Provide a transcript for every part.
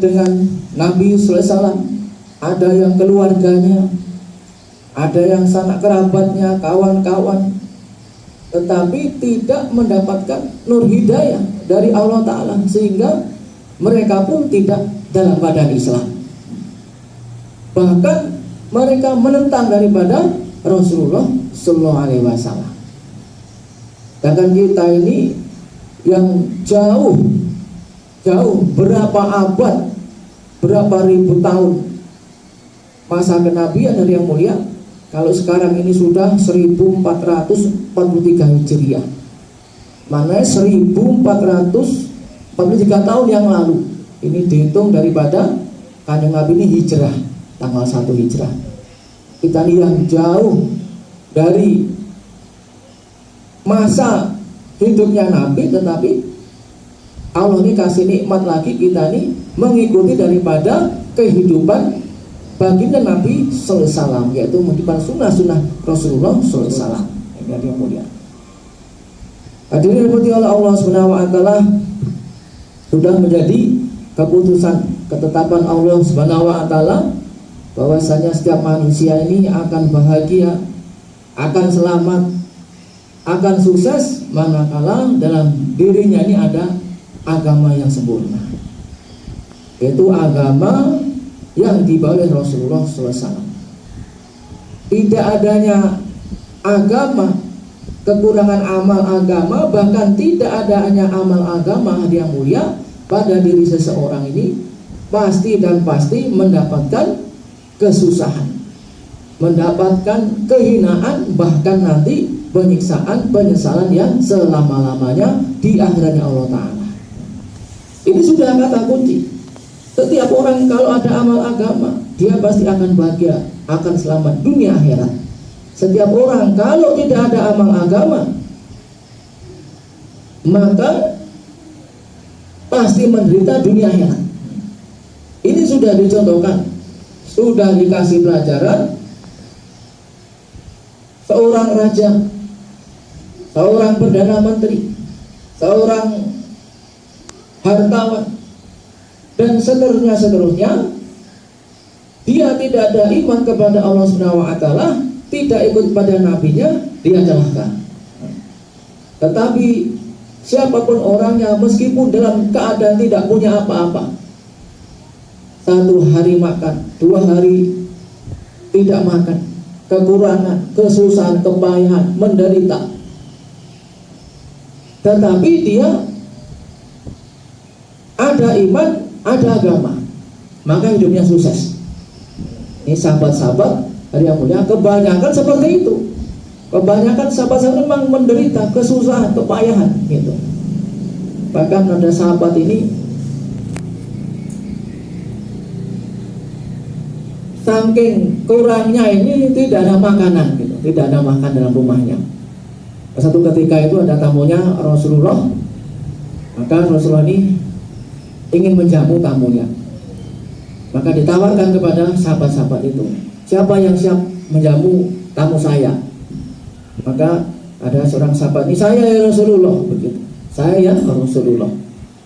dengan Nabi sallallahu alaihi wasallam, ada yang keluarganya, ada yang sanak kerabatnya, kawan-kawan, tetapi tidak mendapatkan nur hidayah dari Allah Ta'ala, sehingga mereka pun tidak dalam badan Islam. Bahkan mereka menentang daripada Rasulullah Sallallahu Alaihi Wasallam. Sedangkan kita ini yang jauh berapa abad, berapa ribu tahun masa kenabian dari yang mulia, kalau sekarang ini sudah 1443 Hijriah, mana 1443 tahun yang lalu. Ini dihitung daripada Kanjeng Nabi ini hijrah tanggal 1 Hijrah. Kita ini yang jauh dari masa hidupnya Nabi, tetapi Allah ini kasih nikmat lagi kita ini mengikuti daripada kehidupan baginda Nabi sallallahu alaihi wasallam, yaitu menghidupkan sunnah-sunnah Rasulullah sallallahu alaihi wasallam. Ini yang mulia. Hadirin dirahmati oleh Allah Subhanahu wa taala, sudah menjadi keputusan ketetapan Allah Subhanahu wa taala bahwasanya setiap manusia ini akan bahagia, akan selamat, akan sukses manakala dalam dirinya ini ada agama yang sempurna, yaitu agama yang dibawa oleh Rasulullah SAW. Tidak adanya agama, kekurangan amal agama, bahkan tidak adanya amal agama yang mulia pada diri seseorang ini, pasti dan pasti mendapatkan kesusahan, mendapatkan kehinaan, bahkan nanti penyiksaan, penyesalan yang selama-lamanya di akhiratnya Allah Ta'ala. Ini sudah kata kunci. Setiap orang kalau ada amal agama, dia pasti akan bahagia, akan selamat dunia akhirat. Setiap orang kalau tidak ada amal agama, maka pasti menderita dunia akhirat. Ini sudah dicontohkan, sudah dikasih pelajaran. Seorang raja, seorang perdana menteri, seorang hartawan, dan seterusnya, dia tidak ada iman kepada Allah Subhanahu wa taala, tidak ikut pada nabinya, dia celaka. Tetapi siapapun orangnya, meskipun dalam keadaan tidak punya apa-apa, 1 hari makan, 2 hari tidak makan, kekurangan, kesusahan, kepayahan, menderita, tetapi dia ada iman, ada agama, maka hidupnya sukses. Ini sahabat-sahabat hari yang mulia kebanyakan seperti itu. Kebanyakan sahabat-sahabat memang menderita kesusahan, kepayahan gitu. Bahkan ada sahabat ini saking kurangnya ini tidak ada makanan gitu, tidak ada makan dalam rumahnya. Satu ketika itu ada tamunya Rasulullah, maka Rasulullah ini ingin menjamu tamunya, maka ditawarkan kepada sahabat-sahabat itu, siapa yang siap menjamu tamu saya? Maka ada seorang sahabat, ini saya ya Rasulullah, begitu, saya ya Rasulullah.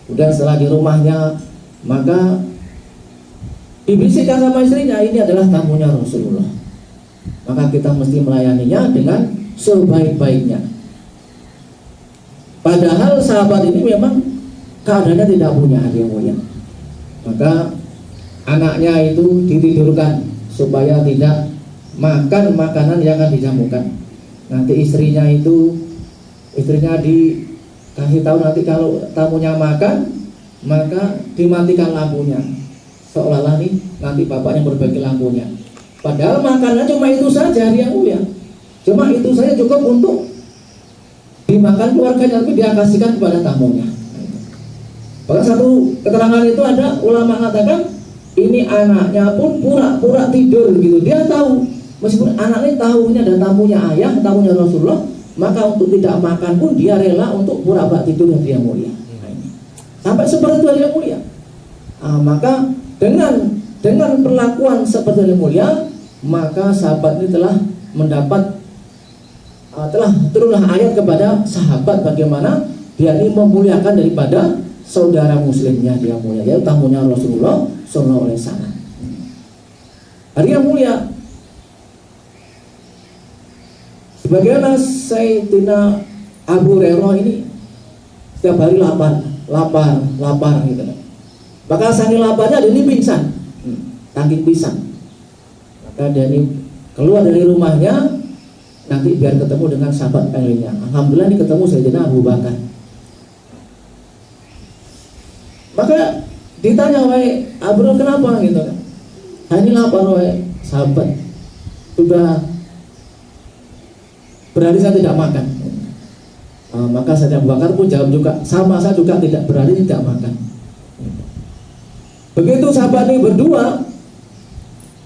Kemudian setelah di rumahnya, maka dibisikkan sama istrinya, ini adalah tamunya Rasulullah, maka kita mesti melayaninya dengan sebaik-baiknya. Padahal sahabat ini memang keadaannya tidak punya, yang mulia. Maka anaknya itu ditidurkan supaya tidak makan makanan yang akan dijamukan. Nanti istrinya dikasih tahu, nanti kalau tamunya makan, maka dimatikan lampunya, seolah-olah nih nanti bapaknya berbagi lampunya. Padahal makanannya cuma itu saja, yang mulia, cuma itu saja cukup untuk dimakan keluarganya, tapi dia kasihkan kepada tamunya. Bahkan satu keterangan itu ada ulama mengatakan, ini anaknya pun pura-pura tidur gitu. Dia tahu, meskipun anaknya tahu ini ada tamunya ayah, tamunya Rasulullah, maka untuk tidak makan pun dia rela untuk pura-pura tidur yang mulia. Sampai seperti itu yang mulia. Maka dengan perlakuan seperti yang mulia, maka sahabat ini telah mendapat turunlah ayat kepada sahabat bagaimana dia ini memuliakan daripada saudara muslimnya dia mulia, yaitu tamunya Rasulullah Sallallahu Alaihi Wasallam. Hari yang mulia, sebagaimana Sayyidina Abu Hurairah ini setiap hari lapar gitu. Maka saking laparnya dia ini pingsan, tangking pisang. Maka dia ini keluar dari rumahnya, nanti biar ketemu dengan sahabat yang lainnya. Alhamdulillah ini ketemu Sayyidina Abu Bakar. Maka ditanya, wahai Abu Bakar kenapa gitu kan? Ini lapar wahai sahabat, sudah berhari saya tidak makan. Maka Sayyidina Abu Bakar pun jawab juga, sama, saya juga tidak berhari tidak makan. Begitu sahabat ini berdua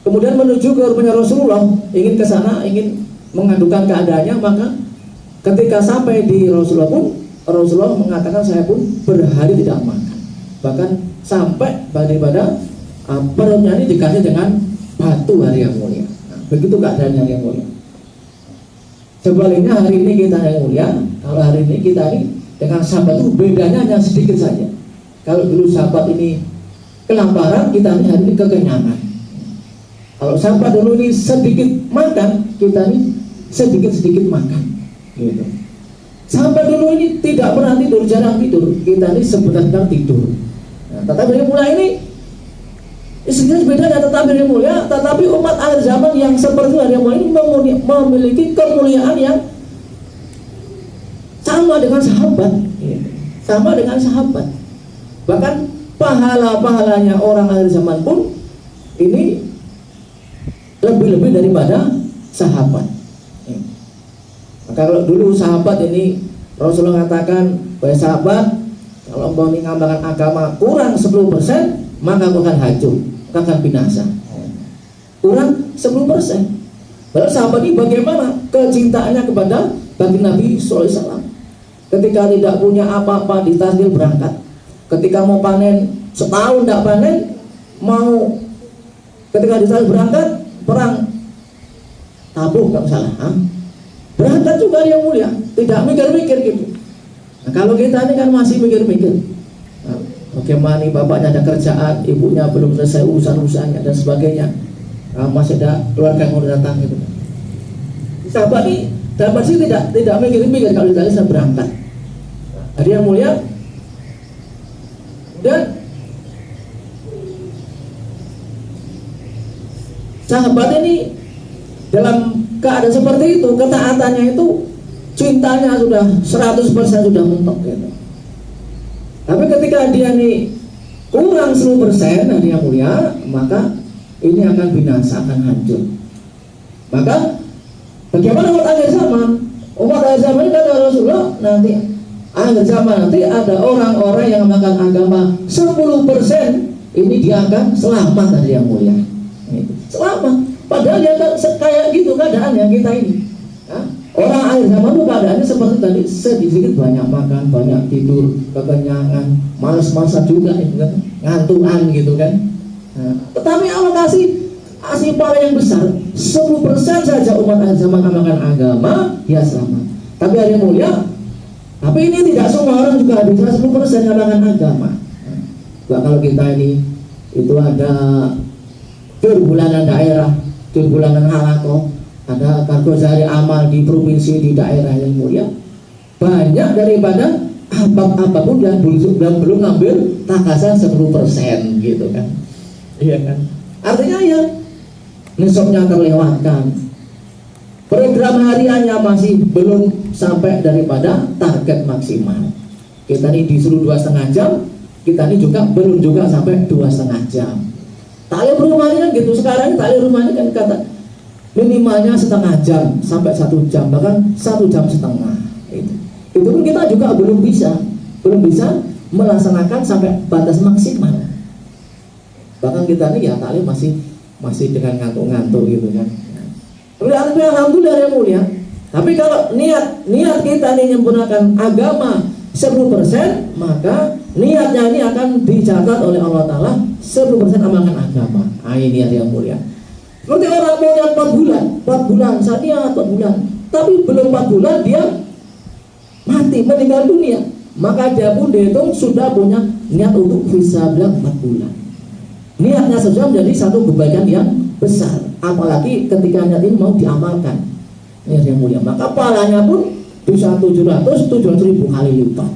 kemudian menuju ke rumahnya Rasulullah, ingin ke sana, ingin mengadukan keadaannya. Maka ketika sampai di Rasulullah mengatakan, saya pun berhari tidak makan, bahkan sampai daripada perutnya ini diganti dengan batu hari yang mulia. Begitu keadaannya hari yang mulia. Sebaliknya hari ini kita yang mulia, kalau hari ini kita ini dengan sahabat itu bedanya hanya sedikit saja. Kalau dulu sahabat ini kelaparan, kita ini hari ini kekenyangan. Kalau sahabat dulu ini sedikit makan, kita ini sedikit makan gitu. Sahabat dulu ini tidak pernah tidur, jarang tidur, kita ini sebentar tidur. Nah, tetapi yang mulia ini sedikit bedanya, tetapi yang mulia, tetapi umat akhir zaman yang seperti yang mulia ini memiliki kemuliaan yang sama dengan sahabat gitu. Sama dengan sahabat. Bahkan pahala-pahalanya orang akhir zaman pun ini lebih-lebih daripada sahabat. Maka kalau dulu sahabat ini Rasulullah katakan, wahai sahabat, kalau engkau ini mengamalkan agama kurang 10%, maka engkau akan hancur, akan binasa. Kurang 10%. Lalu sahabat ini bagaimana kecintaannya kepada baginda Nabi SAW? Ketika tidak punya apa-apa di tasdil berangkat. Ketika mau panen, setahun tidak panen, mau ketika di tasdil berangkat perang Tabuk nggak salah, berangkat juga yang mulia, tidak mikir-mikir gitu. Nah, kalau kita ini kan masih mikir-mikir, bagaimana nih bapaknya ada kerjaan, ibunya belum selesai urusan-urusannya dan sebagainya, masih ada keluarga yang mau datang gitu. Sahabat ini dapat sih tidak mikir-mikir kalau ditanya saya berangkat. Ada yang mulia dan sahabat ini dalam keadaan seperti itu, ketaatannya itu, cintanya sudah 100% sudah mentok gitu. Tapi ketika dia ini kurang 10%, dia mulia, maka ini akan binasa, akan hancur. Maka bagaimana umat akhir zaman? Umat akhir zaman ini kata Rasulullah, nanti akhir zaman nanti ada orang-orang yang makan agama 10%, ini dia akan selamat dari yang mulia. Selamat. Padahal ya kayak gitu keadaannya kita ini. Orang akhir zaman itu keadaannya seperti tadi, sedikit banyak makan, banyak tidur, kekenyangan, malas-malasan juga itu kan, ngantukan gitu kan. Tetapi Allah kasih pahala yang besar, 10% saja umat akhir zaman amalkan agama, ya selamat. Tapi hari yang mulia, tapi ini tidak semua orang juga bisa 10% amalkan agama. Kalau kita ini itu ada kerbulanan daerah, kerbulanan halako, ada kargozari amal di provinsi, di daerah yang mulia, banyak daripada apapun yang belum ngambil takasan 10% gitu kan. Iya kan, artinya ya nisabnya terlewatkan, program hariannya masih belum sampai daripada target maksimal. Kita ini disuruh 2,5 jam, kita ini juga belum juga sampai 2,5 jam. Taklim rumahnya kan gitu, sekarang taklim rumahnya kan kata minimalnya 0,5 jam sampai 1 jam, bahkan 1,5 jam. Itu pun kita juga belum bisa melaksanakan sampai batas maksimal. Bahkan kita ini ya taklim masih dengan ngantuk-ngantuk gitu kan. Tapi alhamdulillah yang mulia. Tapi kalau niat kita ini menyempurnakan agama 10%, maka niatnya ini akan dicatat oleh Allah Ta'ala 10% amalkan agama. Ini yang mulia. Seperti orang mau yang 4 bulan, saatnya 4 bulan, tapi belum 4 bulan dia mati, meninggal dunia. maka dia pun dihitung sudah punya niat untuk fisabilillah 4 bulan. Niatnya saja menjadi satu kebaikan yang besar, apalagi ketika niat ini mau diamalkan. Niat yang mulia, maka pahalanya pun bisa 700.000 kali lipat.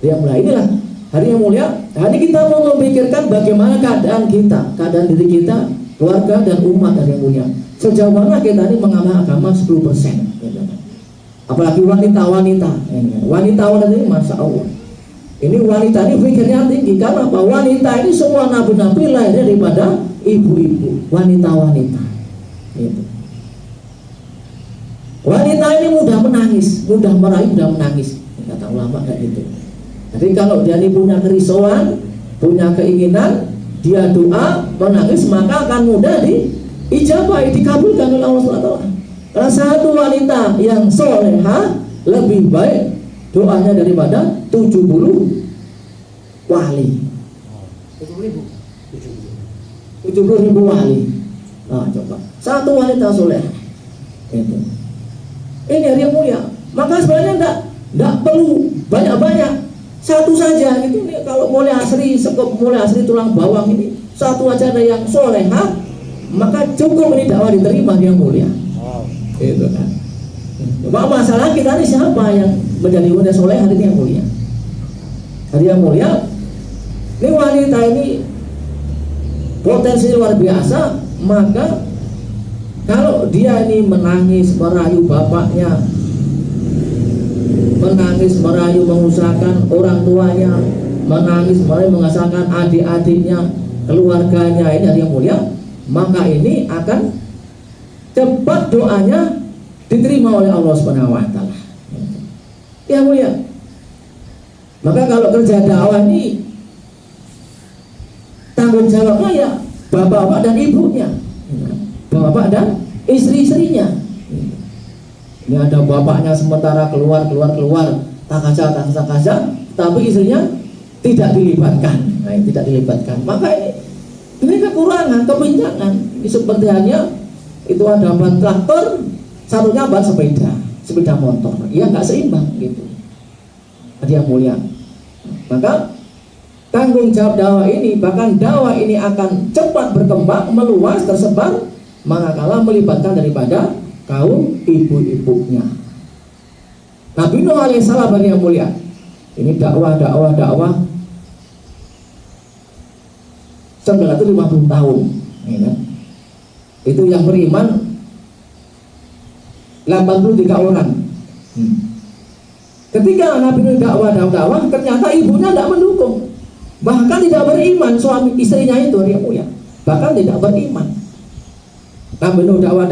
Yang mulia, inilah hari yang mulia. Hari kita mau memikirkan bagaimana keadaan kita, keadaan diri kita, keluarga dan umat yang mulia. Sejauh mana kita ini mengamal agama 10%. Apalagi wanita-wanita ini Masya Allah. Ini wanita ini pikirnya tinggi. Karena apa? Wanita ini semua nabi-nabi lahirnya daripada ibu-ibu, wanita-wanita gitu. Wanita ini mudah menangis, mudah meraih, mudah menangis, kata ulama kayak gitu. Jadi kalau dia ini punya kerisauan, punya keinginan, dia doa, menangis, maka akan mudah diijabah, dikabulkan oleh Allah SWT. Karena satu wanita yang soleha lebih baik doanya daripada 70 wali. 70.000 wali. Nah, coba. Satu wanita soleha. Itu. Ini hari yang mulia. Maka sebenarnya enggak perlu banyak-banyak. Satu saja gitu. Nih, kalau mulai asri tulang bawang ini, satu aja ada yang soleha, maka cukup ini dakwah diterima yang mulia. Itu kan. Masalah kita ini siapa yang menjadi wanita soleh hari ini yang mulia? Hari yang mulia, ini wanita ini potensi luar biasa. Maka kalau dia ini menangis merayu bapaknya, menangis merayu mengusahakan orang tuanya, menangis merayu mengusahakan adik-adiknya, keluarganya, ini hari yang mulia, maka ini akan cepat doanya diterima oleh Allah Subhanahu wa taala. Ya mulia. Maka kalau kerja dakwah ini tanggung jawabnya ya bapak-bapak dan ibunya, bapak dan istri-istrinya. Ini ada bapaknya sementara keluar, takaza, tapi istrinya tidak dilibatkan. Nah, tidak dilibatkan. Maka ini kekurangan, kebincangan. Seperti hanya itu ada ban traktor, satunya ban sepeda motor, ya nggak seimbang gitu. Dia mulia. Maka tanggung jawab dakwah ini, bahkan dakwah ini akan cepat berkembang, meluas, tersebar, manakala melibatkan daripada kaum ibu-ibunya. Nabi Nuh alaihissalam yang mulia, ini dakwah 950 tahun, ya. Itu yang beriman 83 orang. Ketika Nabi Nuh dakwah, ternyata ibunya tidak mendukung, bahkan tidak beriman. Suami istrinya itu dia mulia, bahkan tidak beriman. Nabi Nuh dakwah,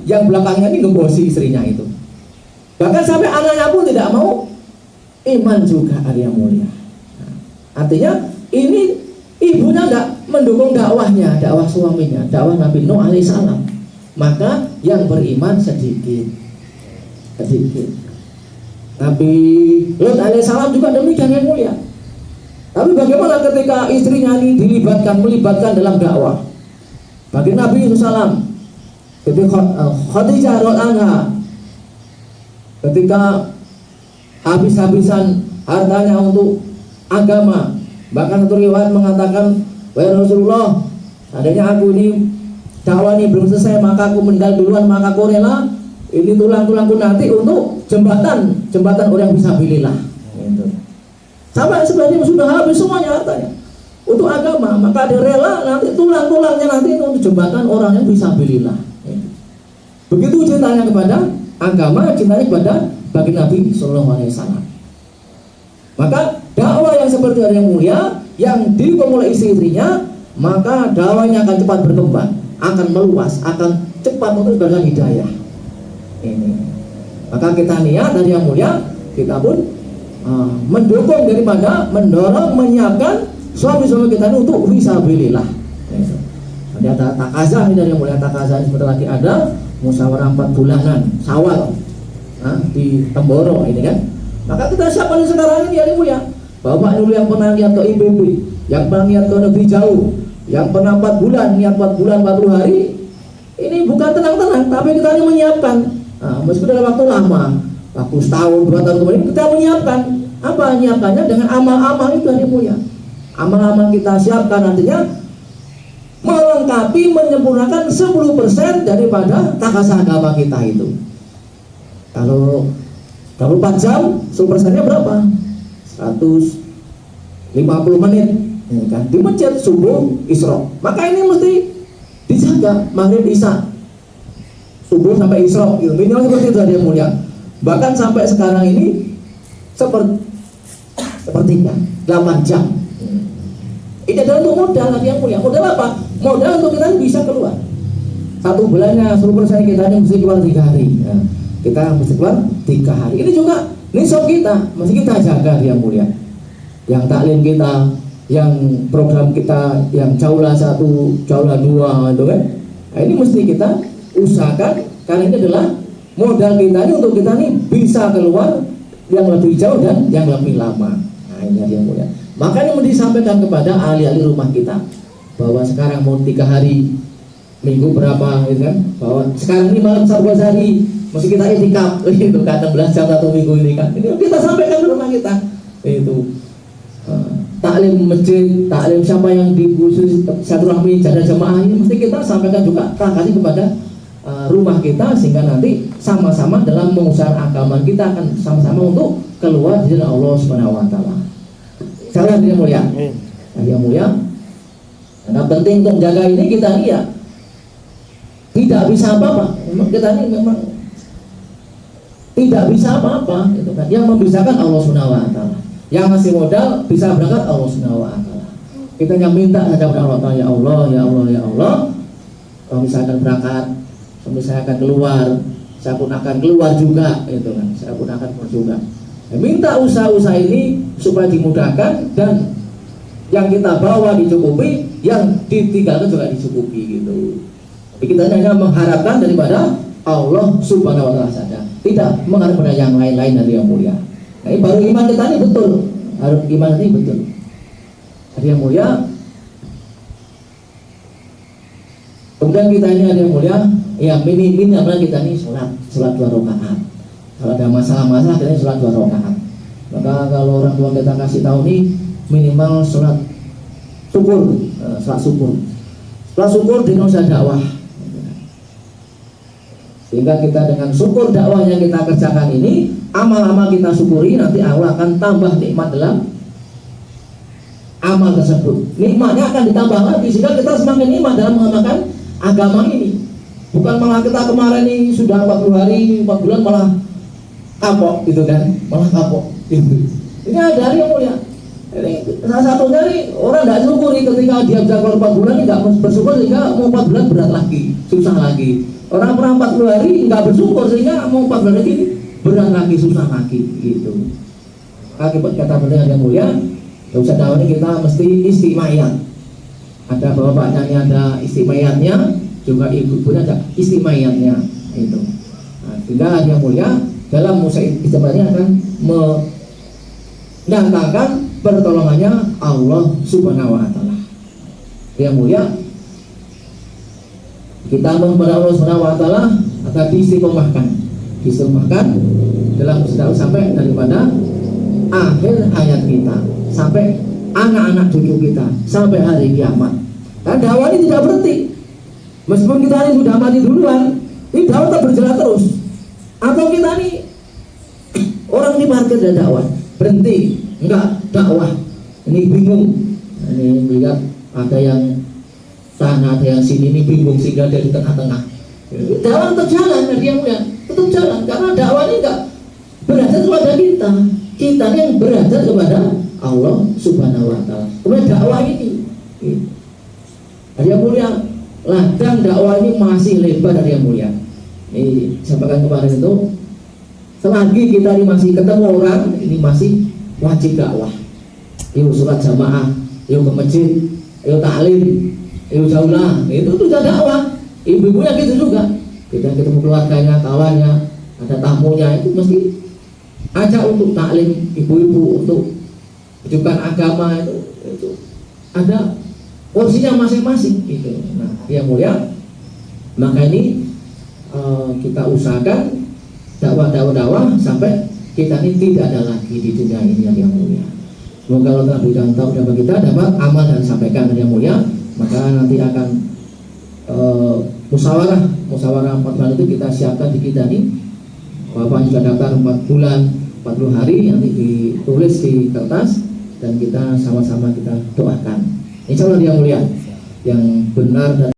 yang belakangnya ini ngebosi istrinya itu, bahkan sampai anaknya pun tidak mau iman juga, dia mulia. Artinya ini ibunya tidak mendukung dakwahnya, dakwah suaminya, dakwah Nabi Nuh alaihissalam. Maka yang beriman sedikit. Nabi Lut alaihissalam juga demikian yang mulia. Tapi bagaimana ketika istrinya ini melibatkan dalam dakwah? Bagi Nabi SAW, ketika Khadijah radhiyallahu, ketika habis-habisan hartanya untuk agama, bahkan satu riwayat mengatakan, wahai Rasulullah, adanya aku ini dakwah ini belum selesai, maka aku meninggal duluan, maka aku rela ini tulang-tulangku nanti untuk jembatan orang fisabilillah. Gitu. Sampai sebenarnya sudah habis semuanya hartanya untuk agama, maka dia rela nanti tulang-tulangnya nanti untuk jembatan orang yang fisabilillah. Gitu. Begitu cintanya kepada agama, cintanya kepada bagi Nabi Sallallahu Alaihi Wasallam. Maka dakwah yang seperti yang mulia, yang didukung oleh istri-istrinya, maka dakwahnya akan cepat berkembang, akan meluas, akan cepat untuk berjalan hidayah. Ini. Maka kita niat dari yang mulia, kita pun mendukung daripada mendorong, menyiapkan suami-suami kita ini untuk fisabilillah. Ada takazah ini dari yang mulia, takazah sebentar lagi ada musyawarah 4 bulanan Syawal di Temboro ini kan. Maka kita siapkan sekarang ini yang mulia. Bapak dulu yang pernah lihat ke IPB, yang pernah lihat ke negeri jauh, yang pernah 4 bulan, niat 4 bulan 40 hari, ini bukan tenang-tenang, tapi kita ini menyiapkan. Meskipun dalam waktu lama, waktu setahun, 2 tahun kemudian kita menyiapkan. Apa nyiapkannya? Dengan amal-amal itu yang mulia. Amal-amal kita siapkan nantinya melengkapi, menyempurnakan 10% daripada takasan agama kita itu. Kalau 4 jam, 10%-nya berapa? 150 menit ya kan? Di masjid subuh Isra. Maka ini mesti dijaga, maghrib isya, subuh sampai Isra gitu. Minimal seperti itu yang mulia. Bahkan sampai sekarang ini sepertinya 8 jam. Ini adalah untuk modal yang mulia. Modal apa? Modal untuk kita bisa keluar. 1 bulannya 10% kita ini mesti keluar 3 hari. Ya. Kita mesti keluar 3 hari. Ini juga nisab kita, mesti kita jaga yang mulia. Yang taklim kita, yang program kita, yang jaulah 1, jaulah 2 itu kan. Nah, ini mesti kita usahakan karena ini adalah modal kita ini untuk kita nih bisa keluar yang lebih jauh dan yang lebih lama. Nah, ini yang mulia. Makanya mau disampaikan kepada ahli-ahli rumah kita bahwa sekarang mau 3 hari, minggu berapa gitu kan, bahwa sekarang ini malam 11 hari mesti kita itikaf itu kan 16 jam 1 minggu ini kan. Ini kita sampaikan ke rumah kita itu taklim masjid, taklim siapa yang di khusus silaturahmi jadah jamaah ini mesti kita sampaikan juga kasih kepada rumah kita sehingga nanti sama-sama dalam mengusahakan agama kita akan sama-sama untuk keluar dari Allah Subhanahu wa taala. Salah yang mulia. Yang mulia. Karena penting untuk menjaga ini kita lihat tidak bisa apa-apa. Memang kita ini memang tidak bisa apa-apa gitu kan. Yang membisahkan Allah Subhanahu wa taala. Yang ngasih modal bisa berangkat Allah Subhanahu wa taala. Kita yang minta saja kepada Allah Taala, ya Allah, ya Allah, ya Allah. Kalau misalkan berangkat, kalau misalkan keluar, saya pun akan keluar juga gitu kan. Saya pun akan keluar juga. Minta usaha-usaha ini supaya dimudahkan dan yang kita bawa dicukupi, yang ditinggalkan juga dicukupi gitu. Jadi kita hanya mengharapkan daripada Allah Subhanahu wa taala saja, tidak mengharapkan yang lain-lain dari yang mulia. Nah, ini baru iman kita ini betul, harus iman ini betul. Dari yang mulia. Kemudian kita ini ada yang mulia, ya ini apa kita ini sholat 2 rakaat. Kalau ada masalah-masalah kita sholat 2 rakaat. Maka kalau orang tua kita kasih tahu nih minimal sholat syukur, sholat syukur dengan usaha dakwah. Sehingga kita dengan syukur dakwah yang kita kerjakan ini, amal-amal kita syukuri, nanti Allah akan tambah nikmat dalam amal tersebut. Nikmatnya akan ditambah lagi sehingga kita semakin nikmat dalam mengamalkan agama ini. Bukan malah kita kemarin ini sudah 40 hari, 4 bulan malah kapok gitu kan, malah kapok gitu. Ini ada yang mulia. Ini salah satunya nih orang tidak syukuri ketika dia bisa keluar 4 bulan tidak bersyukur sehingga mau 4 bulan berat lagi, susah lagi. Orang pernah 40 hari nggak bersyukur sehingga mau 4 bulan lagi berat lagi, susah lagi gitu. Akibat kata pendengar yang mulia, usah tahu ini kita mesti istimayat. Ada bapaknya ada istimayatnya, juga ibu-ibunya ada istimayatnya itu. Nah, sehingga yang mulia dalam musa istimayatnya akan mendatangkan pertolongannya Allah Subhanahu wa taala. Yang mulia kita mohon kepada Allah Subhanahu wa taala agar diistiqomahkan dalam sedang sampai daripada akhir hayat kita, sampai anak-anak cucu kita, sampai hari kiamat. Dan dakwah ini tidak berhenti. Meskipun kita ini sudah mati duluan, ini dakwah tetap berjalan terus. Atau kita ini orang di parkir dan dakwah berhenti, enggak dakwah. Ini bingung. Ini lihat ada yang sana, ada yang sini, ini bingung sehingga dari tengah-tengah. Dakwah tetap jalan, dia mulia, tetap jalan karena dakwah ini enggak berada kepada kita. Kita yang berada kepada Allah Subhanahu wa taala. Kemudian dakwah ini yang mulia, ladang dakwah ini masih lebar dari yang mulia. Ini sampaikan kemarin itu, selagi kita ini masih ketemu orang, ini masih wajib dakwah. Yuk sholat jamaah, yuk ke masjid, yuk taklim, yuk jaulah, itu sudah dakwah. Ibu-ibunya gitu juga. Kita ketemu keluarganya, kawannya, ada tamunya, itu mesti ajak untuk taklim, ibu-ibu untuk rujukan agama itu ada porsinya masing-masing gitu. Nah, yang mulia, maka ini kita usahakan dakwah sampai kita ini tidak ada lagi di dunia ini yang mulia. Semoga Allah telah berikan taufik kepada kita dapat amal dan sampaikan yang mulia. Maka nanti akan musyawarah 4 bulan itu kita siapkan di kita nih. Bapak sudah daftar 4 bulan 40 hari, nanti ditulis di kertas dan kita sama-sama kita doakan. Insya Allah yang mulia, yang benar dan